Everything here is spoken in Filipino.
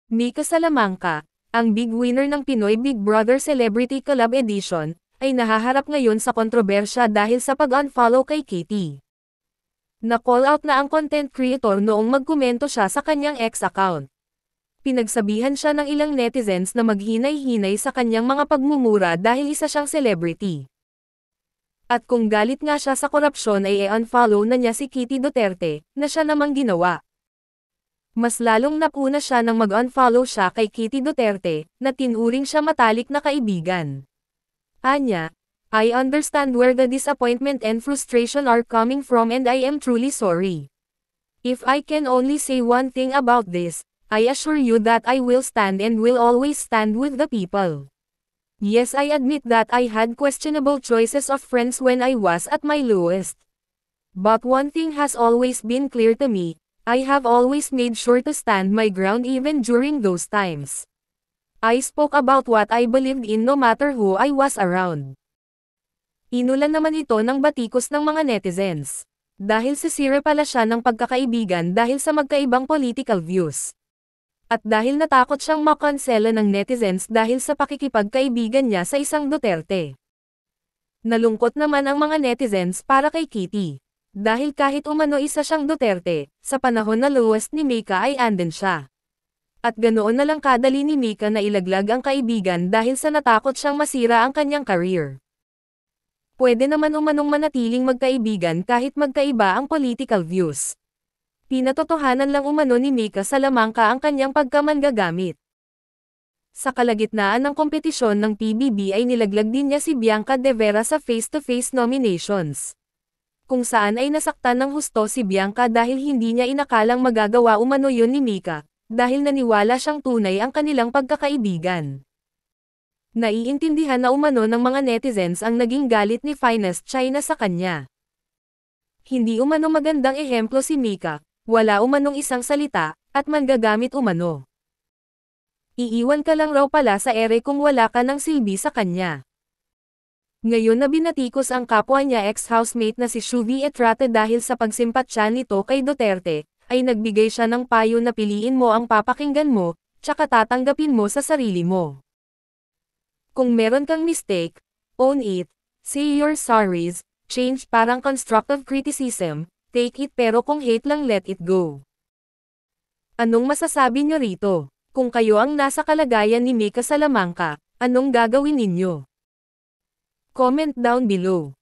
Mika Salamanca, ang big winner ng Pinoy Big Brother Celebrity Collab Edition, ay nahaharap ngayon sa kontrobersya dahil sa pag-unfollow kay Katie. Na-call out na ang content creator noong magkomento siya sa kanyang ex account. Pinagsabihan siya ng ilang netizens na maghinay-hinay sa kanyang mga pagmumura dahil isa siyang celebrity. At kung galit nga siya sa korupsyon ay i-unfollow na niya si Kitty Duterte, na siya namang ginawa. Mas lalong napuna siya nang mag-unfollow siya kay Kitty Duterte, na tinuring siya matalik na kaibigan. Anya, I understand where the disappointment and frustration are coming from and I am truly sorry. If I can only say one thing about this, I assure you that I will stand and will always stand with the people. Yes, I admit that I had questionable choices of friends when I was at my lowest. But one thing has always been clear to me, I have always made sure to stand my ground even during those times. I spoke about what I believed in no matter who I was around. Inulan naman ito ng batikos ng mga netizens. Dahil sisira pala siya ng pagkakaibigan dahil sa magkaibang political views. At dahil natakot siyang makansela ng netizens dahil sa pakikipagkaibigan niya sa isang Duterte. Nalungkot naman ang mga netizens para kay Kitty. Dahil kahit umano isa siyang Duterte, sa panahon na lowest ni Mika ay andin siya. At ganoon na lang kadali ni Mika na ilaglag ang kaibigan dahil sa natakot siyang masira ang kanyang career. Pwede naman umanong manatiling magkaibigan kahit magkaiba ang political views. Pinatotohanan lang umano ni Mika Salamanca ang kanyang pagkamangagamit. Sa kalagitnaan ng kompetisyon ng PBB ay nilaglag din niya si Bianca De Vera sa face-to-face nominations. Kung saan ay nasaktan ng husto si Bianca dahil hindi niya inakalang magagawa umano yun ni Mika, dahil naniwala siyang tunay ang kanilang pagkakaibigan. Naiintindihan na umano ng mga netizens ang naging galit ni Finest China sa kanya. Hindi umano magandang ehemplo si Mika. Wala umanong isang salita, at manggagamit umano. Iiwan ka lang raw pala sa ere kung wala ka ng silbi sa kanya. Ngayon na binatikos ang kapwa niya ex-housemate na si Shuvi Etrate dahil sa pagsimpatya nito kay Duterte, ay nagbigay siya ng payo na piliin mo ang papakinggan mo, tsaka tatanggapin mo sa sarili mo. Kung meron kang mistake, own it, say your sorries, change parang constructive criticism, take it pero kung hate lang let it go. Anong masasabi nyo rito? Kung kayo ang nasa kalagayan ni Mika Salamanca, anong gagawin ninyo? Comment down below.